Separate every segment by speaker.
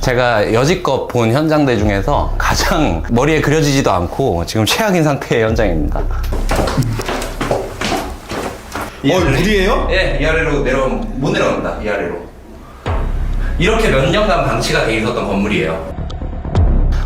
Speaker 1: 제가 여지껏 본 현장들 중에서 가장 머리에 그려지지도 않고 지금 최악인 상태의 현장입니다.
Speaker 2: 물이에요?
Speaker 1: 예, 이 아래로 못 내려갑니다. 이 아래로. 이렇게 몇 년간 방치가 돼 있었던 건물이에요.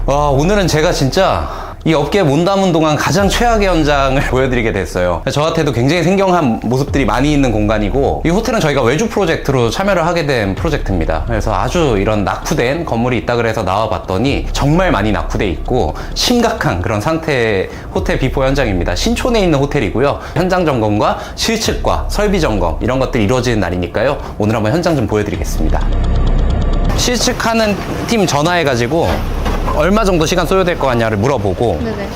Speaker 1: 와, 오늘은 제가 진짜 이 업계에 몸담은 동안 가장 최악의 현장을 보여드리게 됐어요. 저한테도 굉장히 생경한 모습들이 많이 있는 공간이고, 이 호텔은 저희가 외주 프로젝트로 참여를 하게 된 프로젝트입니다. 그래서 아주 이런 낙후된 건물이 있다 그래서 나와봤더니 정말 많이 낙후돼 있고 심각한 그런 상태의 호텔 비포 현장입니다. 신촌에 있는 호텔이고요. 현장 점검과 실측과 설비 점검 이런 것들이 이루어지는 날이니까요. 오늘 한번 현장 좀 보여드리겠습니다. 실측하는 팀 전화해가지고 얼마 정도 시간 소요될 것 같냐를 물어보고.
Speaker 3: 네네.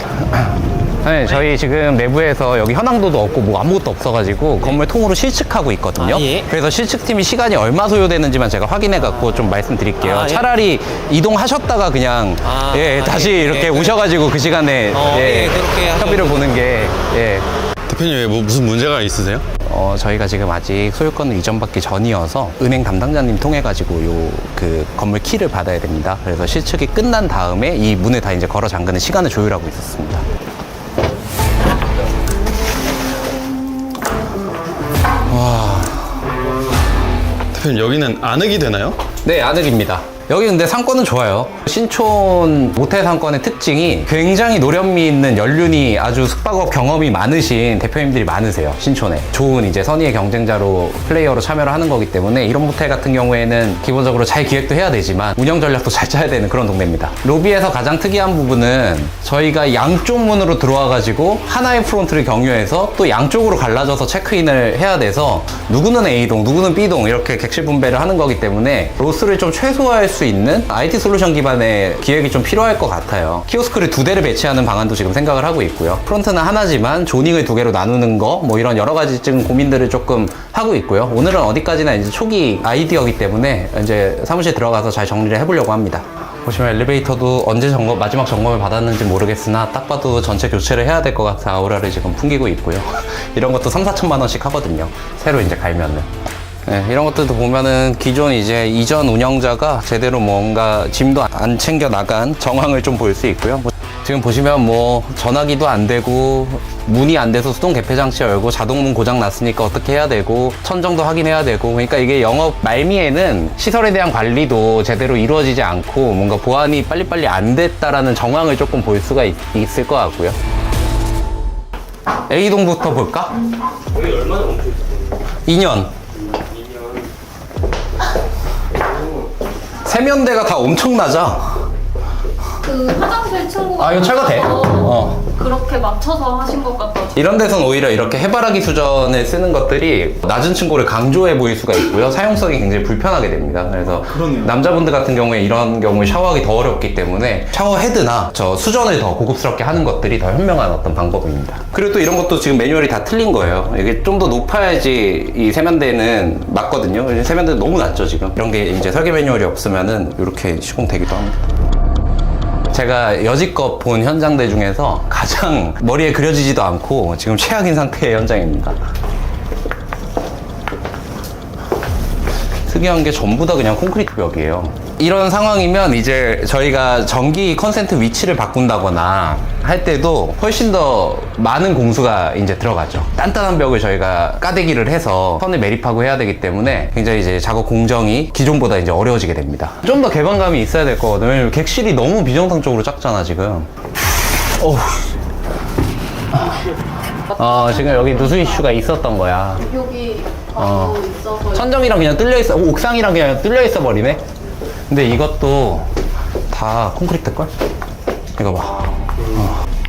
Speaker 1: 네, 저희 지금 내부에서 여기 현황도도 없고 뭐 아무것도 없어가지고 건물 통으로 실측하고 있거든요.
Speaker 4: 예.
Speaker 1: 그래서 실측팀이 시간이 얼마 소요되는지만 제가 확인해갖고 좀 말씀드릴게요.
Speaker 4: 예.
Speaker 1: 차라리 이동하셨다가 그냥 다시 이렇게 오셔가지고 그 시간에
Speaker 4: 그렇게
Speaker 1: 협의를 보는 게
Speaker 2: 대표님 왜 무슨 문제가 있으세요?
Speaker 1: 저희가 지금 아직 소유권을 이전받기 전이어서 은행 담당자님 통해가지고 그 건물 키를 받아야 됩니다. 그래서 실측이 끝난 다음에 이 문을 다 이제 걸어 잠그는 시간을 조율하고 있었습니다.
Speaker 2: 대표님 여기는 안흙이 되나요?
Speaker 1: 네, 안흙입니다. 여기 근데 상권은 좋아요. 신촌 모텔 상권의 특징이 굉장히 노련미 있는 연륜이 아주 숙박업 경험이 많으신 대표님들이 많으세요. 신촌에. 좋은 이제 선의의 경쟁자로 플레이어로 참여를 하는 거기 때문에 이런 모텔 같은 경우에는 기본적으로 잘 기획도 해야 되지만 운영 전략도 잘 짜야 되는 그런 동네입니다. 로비에서 가장 특이한 부분은 저희가 양쪽 문으로 들어와가지고 하나의 프론트를 경유해서 또 양쪽으로 갈라져서 체크인을 해야 돼서 누구는 A동, 누구는 B동 이렇게 객실 분배를 하는 거기 때문에 로스를 좀 최소화할 수 있는 IT 솔루션 기반의 기획이 좀 필요할 것 같아요. 키오스크를 2대를 배치하는 방안도 지금 생각을 하고 있고요. 프론트는 하나지만 조닝을 2개로 나누는 거 뭐 이런 여러 가지 지금 고민들을 조금 하고 있고요. 오늘은 어디까지나 이제 초기 아이디어이기 때문에 이제 사무실 들어가서 잘 정리를 해보려고 합니다. 보시면 엘리베이터도 언제 마지막 점검을 받았는지 모르겠으나 딱 봐도 전체 교체를 해야 될 것 같아 아우라를 지금 풍기고 있고요. 이런 것도 3-4천만 원씩 하거든요. 새로 이제 갈면은. 네, 이런 것들도 보면은 기존 이제 이전 운영자가 제대로 뭔가 짐도 안 챙겨 나간 정황을 좀 볼 수 있고요. 지금 보시면 뭐 전화기도 안 되고 문이 안 돼서 수동 개폐 장치 열고 자동문 고장 났으니까 어떻게 해야 되고 천정도 확인해야 되고, 그러니까 이게 영업 말미에는 시설에 대한 관리도 제대로 이루어지지 않고 뭔가 보안이 빨리빨리 안 됐다라는 정황을 조금 볼 수가 있을 것 같고요. A동부터 볼까?
Speaker 4: 여기 얼마나 멈춰 있어요?
Speaker 1: 2년. 세면대가 다 엄청 낮아.
Speaker 3: 그 화장실 층고가
Speaker 1: 이거 철거돼?
Speaker 3: 그렇게 맞춰서 하신 것 같아서.
Speaker 1: 이런 데선 오히려 이렇게 해바라기 수전을 쓰는 것들이 낮은 층고를 강조해 보일 수가 있고요. 사용성이 굉장히 불편하게 됩니다. 그래서
Speaker 2: 그러네요.
Speaker 1: 남자분들 같은 경우에 이런 경우에 샤워하기 더 어렵기 때문에 샤워 헤드나 저 수전을 더 고급스럽게 하는 것들이 더 현명한 어떤 방법입니다. 그리고 또 이런 것도 지금 매뉴얼이 다 틀린 거예요. 이게 좀 더 높아야지 이 세면대는 맞거든요. 세면대 너무 낮죠 지금. 이런 게 이제 설계 매뉴얼이 없으면은 이렇게 시공되기도 합니다. 제가 여지껏 본 현장들 중에서 가장 머리에 그려지지도 않고 지금 최악인 상태의 현장입니다. 특이한 게 전부 다 그냥 콘크리트 벽이에요. 이런 상황이면 이제 저희가 전기 컨센트 위치를 바꾼다거나 할 때도 훨씬 더 많은 공수가 이제 들어가죠. 단단한 벽을 저희가 까대기를 해서 선을 매립하고 해야 되기 때문에 굉장히 이제 작업 공정이 기존보다 이제 어려워지게 됩니다. 좀 더 개방감이 있어야 될 거거든요. 왜냐면 객실이 너무 비정상적으로 작잖아 지금. 지금 여기 누수 이슈가 있었던 거야.
Speaker 3: 여기 바로 있어서.
Speaker 1: 천정이랑 그냥 뚫려 있어. 옥상이랑 그냥 뚫려 있어 버리네. 근데 이것도 다 콘크리트걸? 이거 봐.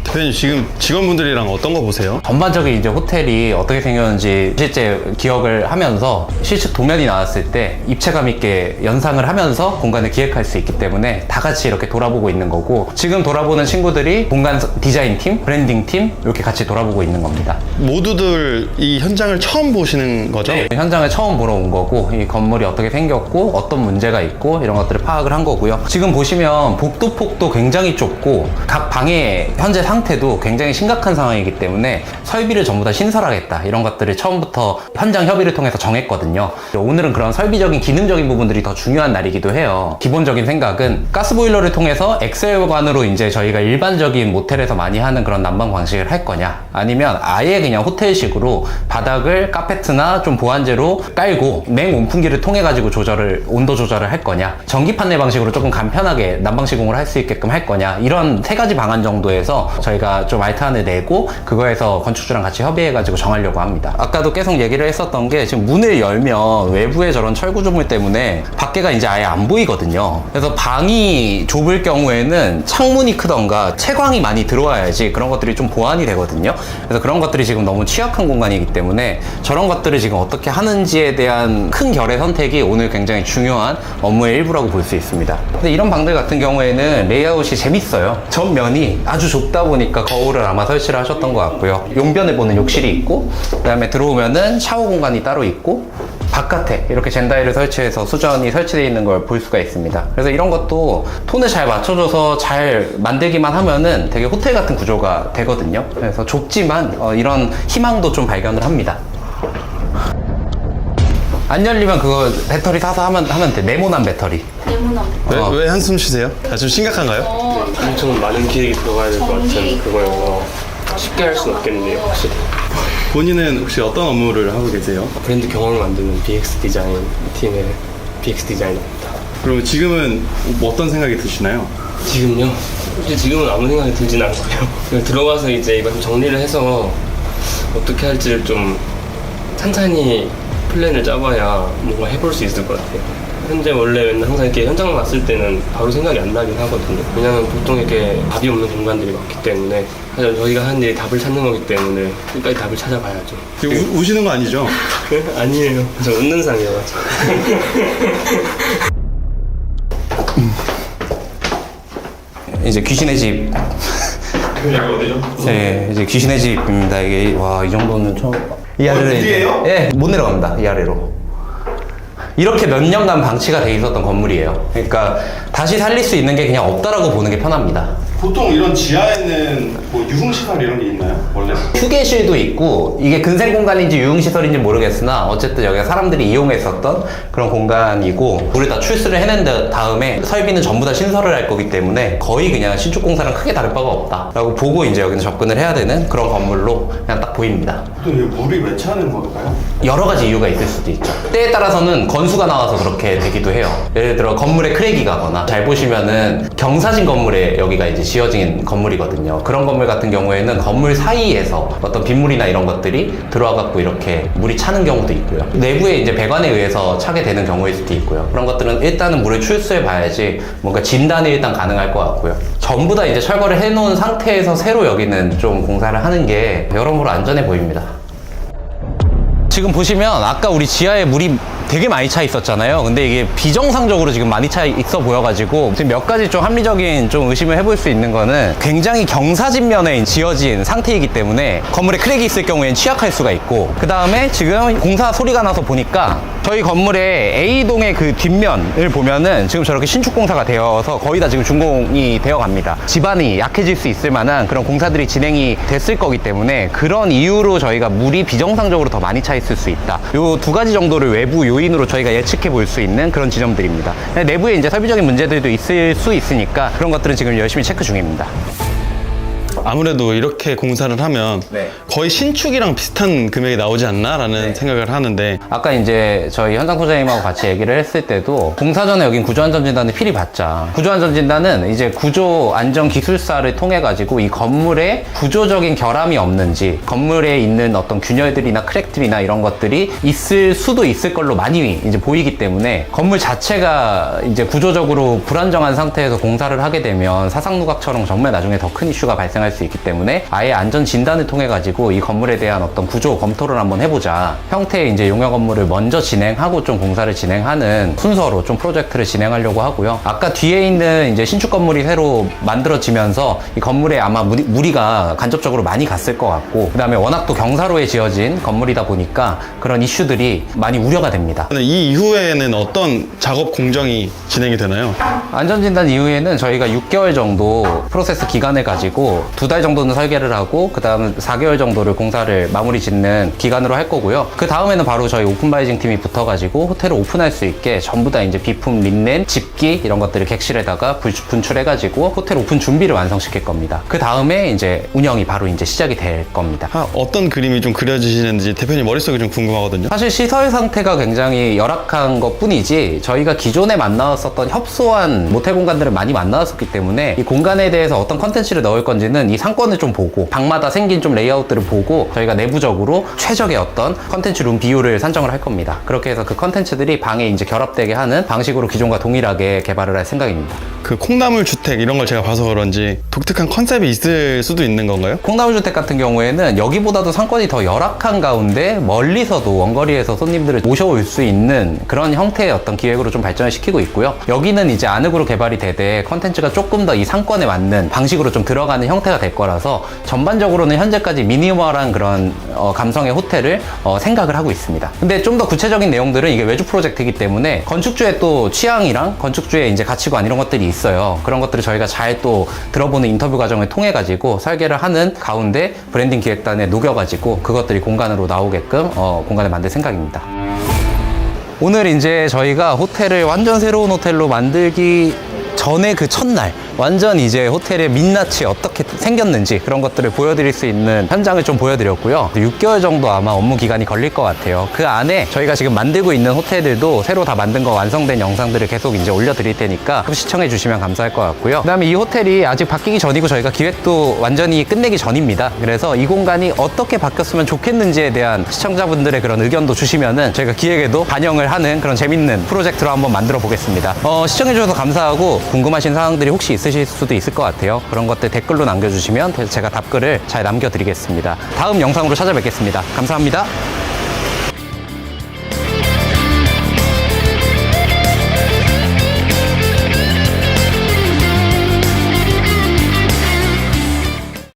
Speaker 2: 대표님 지금 직원분들이랑 어떤 거 보세요?
Speaker 1: 전반적인 이제 호텔이 어떻게 생겼는지 실제 기억을 하면서 실측 도면이 나왔을 때 입체감 있게 연상을 하면서 공간을 기획할 수 있기 때문에 다 같이 이렇게 돌아보고 있는 거고, 지금 돌아보는 친구들이 공간 디자인 팀, 브랜딩 팀 이렇게 같이 돌아보고 있는 겁니다.
Speaker 2: 모두들 이 현장을 처음 보시는 거죠?
Speaker 1: 네, 현장을 처음 보러 온 거고, 이 건물이 어떻게 생겼고 어떤 문제가 있고 이런 것들을 파악을 한 거고요. 지금 보시면 복도폭도 굉장히 좁고 각 방의 현재 상태 상태도 굉장히 심각한 상황이기 때문에 설비를 전부 다 신설하겠다 이런 것들을 처음부터 현장 협의를 통해서 정했거든요. 오늘은 그런 설비적인 기능적인 부분들이 더 중요한 날이기도 해요. 기본적인 생각은 가스보일러를 통해서 엑셀관으로 이제 저희가 일반적인 모텔에서 많이 하는 그런 난방 방식을 할 거냐, 아니면 아예 그냥 호텔식으로 바닥을 카페트나 좀 보완제로 깔고 냉 온풍기를 통해 가지고 온도 조절을 할 거냐, 전기 판넬 방식으로 조금 간편하게 난방 시공을 할 수 있게끔 할 거냐, 이런 세 가지 방안 정도에서 저희가 좀 알타안을 내고 그거에서 건축주랑 같이 협의해 가지고 정하려고 합니다. 아까도 계속 얘기를 했었던 게, 지금 문을 열면 외부에 저런 철구조물 때문에 밖에가 이제 아예 안 보이거든요. 그래서 방이 좁을 경우에는 창문이 크던가 채광이 많이 들어와야지 그런 것들이 좀 보완이 되거든요. 그래서 그런 것들이 지금 너무 취약한 공간이기 때문에 저런 것들을 지금 어떻게 하는지에 대한 큰 결의 선택이 오늘 굉장히 중요한 업무의 일부라고 볼 수 있습니다. 근데 이런 방들 같은 경우에는 레이아웃이 재밌어요. 전면이 아주 좁다 보니까 거울을 아마 설치를 하셨던 것 같고요. 용변을 보는 욕실이 있고, 그 다음에 들어오면은 샤워 공간이 따로 있고, 바깥에 이렇게 젠다이를 설치해서 수전이 설치되어 있는 걸 볼 수가 있습니다. 그래서 이런 것도 톤을 잘 맞춰줘서 잘 만들기만 하면은 되게 호텔 같은 구조가 되거든요. 그래서 좁지만 이런 희망도 좀 발견을 합니다. 안 열리면 그거 배터리 사서 하면 돼. 네모난 배터리.
Speaker 3: 네모난.
Speaker 2: 왜 한숨 쉬세요? 좀 심각한가요?
Speaker 4: 엄청 많은 기획이 들어가야 될 것 같은
Speaker 3: 전기.
Speaker 4: 그거여서 쉽게 할 수는 없겠네요, 확실히.
Speaker 2: 본인은 혹시 어떤 업무를 하고 계세요?
Speaker 4: 브랜드 경험을 만드는 BX 디자인 팀의 BX 디자이너입니다.
Speaker 2: 그럼 지금은 뭐 어떤 생각이 드시나요?
Speaker 4: 지금요? 솔직히 지금은 아무 생각이 들진 않고요. 그냥 들어가서 이제 이걸 좀 정리를 해서 어떻게 할지를 좀 찬찬히 플랜을 짜봐야 뭔가 해볼 수 있을 것 같아요. 현재 원래 맨날 항상 이렇게 현장 왔을 때는 바로 생각이 안 나긴 하거든요. 왜냐면 보통 이렇게 답이 없는 공간들이 많기 때문에, 하지만 저희가 하는 일이 답을 찾는 거기 때문에 끝까지 답을 찾아봐야죠.
Speaker 2: 지금 우시는 거 아니죠?
Speaker 4: 아니에요. 저 웃는 상이어가지고.
Speaker 1: 이제 귀신의 집.
Speaker 2: 여기가 어디죠?
Speaker 1: 네, 이제 귀신의 집입니다. 이게, 와, 이 정도는 처음. 이 아래로.
Speaker 2: 어디예요?
Speaker 1: 예, 못 내려갑니다. 이 아래로. 이렇게 몇 년간 방치가 돼 있었던 건물이에요. 그러니까 다시 살릴 수 있는 게 그냥 없다라고 보는 게 편합니다.
Speaker 2: 보통 이런 지하에는 뭐 유흥시설 이런 게 있나요? 원래?
Speaker 1: 휴게실도 있고, 이게 근생 공간인지 유흥시설인지 모르겠으나 어쨌든 여기가 사람들이 이용했었던 그런 공간이고, 우리 다 출수를 해낸 다음에 설비는 전부 다 신설을 할 거기 때문에 거의 그냥 신축 공사랑 크게 다를 바가 없다 라고 보고 이제 여기는 접근을 해야 되는 그런 건물로 그냥 딱 보입니다.
Speaker 2: 보통 이 물이 왜 차는 걸까요?
Speaker 1: 여러 가지 이유가 있을 수도 있죠. 때에 따라서는 건수가 나와서 그렇게 되기도 해요. 예를 들어 건물에 크랙이 가거나, 잘 보시면은 경사진 건물에 여기가 이제 지어진 건물이거든요. 그런 건물 같은 경우에는 건물 사이에서 어떤 빗물이나 이런 것들이 들어와 갖고 이렇게 물이 차는 경우도 있고요. 내부에 이제 배관에 의해서 차게 되는 경우일 수도 있고요. 그런 것들은 일단은 물을 출수해 봐야지 뭔가 진단이 일단 가능할 것 같고요. 전부 다 이제 철거를 해놓은 상태에서 새로 여기는 좀 공사를 하는 게 여러모로 안전해 보입니다. 지금 보시면 아까 우리 지하에 물이 되게 많이 차 있었잖아요. 근데 이게 비정상적으로 지금 많이 차 있어 보여가지고 지금 몇 가지 좀 합리적인 좀 의심을 해볼 수 있는 거는, 굉장히 경사진면에 지어진 상태이기 때문에 건물에 크랙이 있을 경우에는 취약할 수가 있고, 그 다음에 지금 공사 소리가 나서 보니까 저희 건물의 A동의 그 뒷면을 보면은 지금 저렇게 신축 공사가 되어서 거의 다 지금 준공이 되어 갑니다. 집안이 약해질 수 있을 만한 그런 공사들이 진행이 됐을 거기 때문에, 그런 이유로 저희가 물이 비정상적으로 더 많이 차 있을 수 있다. 요 두 가지 정도를 외부 요인으로 저희가 예측해 볼 수 있는 그런 지점들입니다. 내부에 이제 설비적인 문제들도 있을 수 있으니까 그런 것들은 지금 열심히 체크 중입니다.
Speaker 2: 아무래도 이렇게 공사를 하면
Speaker 1: 네.
Speaker 2: 거의 신축이랑 비슷한 금액이 나오지 않나라는 생각을 하는데,
Speaker 1: 아까 이제 저희 현장 소장님하고 같이 얘기를 했을 때도, 공사 전에 여긴 구조안전진단을 필히 받자. 구조안전진단은 이제 구조안전기술사를 통해 가지고 이 건물에 구조적인 결함이 없는지, 건물에 있는 어떤 균열들이나 크랙들이나 이런 것들이 있을 수도 있을 걸로 많이 이제 보이기 때문에, 건물 자체가 이제 구조적으로 불안정한 상태에서 공사를 하게 되면 사상누각처럼 정말 나중에 더 큰 이슈가 발생할 수 있기 때문에, 아예 안전 진단을 통해 가지고 이 건물에 대한 어떤 구조 검토를 한번 해보자. 형태의 이제 용역 업무를 먼저 진행하고 좀 공사를 진행하는 순서로 좀 프로젝트를 진행하려고 하고요. 아까 뒤에 있는 이제 신축 건물이 새로 만들어지면서 이 건물에 아마 무리가 간접적으로 많이 갔을 것 같고, 그 다음에 워낙 또 경사로에 지어진 건물이다 보니까 그런 이슈들이 많이 우려가 됩니다.
Speaker 2: 이 이후에는 어떤 작업 공정이 진행이 되나요?
Speaker 1: 안전진단 이후에는 저희가 6개월 정도 프로세스 기간을 가지고 2달 정도는 설계를 하고 그 다음 4개월 정도를 공사를 마무리 짓는 기간으로 할 거고요. 그 다음에는 바로 저희 오픈바이징 팀이 붙어가지고 호텔을 오픈할 수 있게 전부 다 이제 비품, 린넨, 집기 이런 것들을 객실에다가 분출해가지고 호텔 오픈 준비를 완성시킬 겁니다. 그 다음에 이제 운영이 바로 이제 시작이 될 겁니다.
Speaker 2: 어떤 그림이 좀 그려지시는지 대표님 머릿속에 좀 궁금하거든요.
Speaker 1: 사실 시설 상태가 굉장히 열악한 것 뿐이지 저희가 기존에 만나왔었던 협소한 모텔 공간들을 많이 만나왔었기 때문에 이 공간에 대해서 어떤 컨텐츠를 넣을 건지는 이 상권을 좀 보고 방마다 생긴 좀 레이아웃들을 보고 저희가 내부적으로 최적의 어떤 컨텐츠 룸 비율을 산정을 할 겁니다. 그렇게 해서 그 컨텐츠들이 방에 이제 결합되게 하는 방식으로 기존과 동일하게 개발을 할 생각입니다.
Speaker 2: 그 콩나물 주택 이런 걸 제가 봐서 그런지 독특한 컨셉이 있을 수도 있는 건가요?
Speaker 1: 콩나물주택 같은 경우에는 여기보다도 상권이 더 열악한 가운데 멀리서도 원거리에서 손님들을 모셔올 수 있는 그런 형태의 어떤 기획으로 좀 발전을 시키고 있고요. 여기는 이제 안흙으로 개발이 되되 컨텐츠가 조금 더 이 상권에 맞는 방식으로 좀 들어가는 형태가 될 거라서 전반적으로는 현재까지 미니멀한 그런 감성의 호텔을 생각을 하고 있습니다. 근데 좀 더 구체적인 내용들은 이게 외주 프로젝트이기 때문에 건축주의 또 취향이랑 건축주의 이제 가치관 이런 것들이 있어요. 그런 것들을 저희가 잘 또 들어보는 인터뷰 과정을 통해 가지고 설계를 하는 가운데 브랜딩 기획단에 녹여가지고 그것들이 공간으로 나오게끔 공간을 만들 생각입니다. 오늘 이제 저희가 호텔을 완전 새로운 호텔로 만들기 전에 그 첫날 완전 이제 호텔의 민낯이 어떻게 생겼는지 그런 것들을 보여드릴 수 있는 현장을 좀 보여드렸고요. 6개월 정도 아마 업무 기간이 걸릴 것 같아요. 그 안에 저희가 지금 만들고 있는 호텔들도 새로 다 만든 거 완성된 영상들을 계속 이제 올려드릴 테니까 시청해 주시면 감사할 것 같고요. 그 다음에 이 호텔이 아직 바뀌기 전이고 저희가 기획도 완전히 끝내기 전입니다. 그래서 이 공간이 어떻게 바뀌었으면 좋겠는지에 대한 시청자분들의 그런 의견도 주시면은 저희가 기획에도 반영을 하는 그런 재밌는 프로젝트로 한번 만들어 보겠습니다. 시청해 주셔서 감사하고 궁금하신 사항들이 혹시 있으실 수도 있을 것 같아요. 그런 것들 댓글로 남겨주시면 제가 답글을 잘 남겨드리겠습니다. 다음 영상으로 찾아뵙겠습니다. 감사합니다.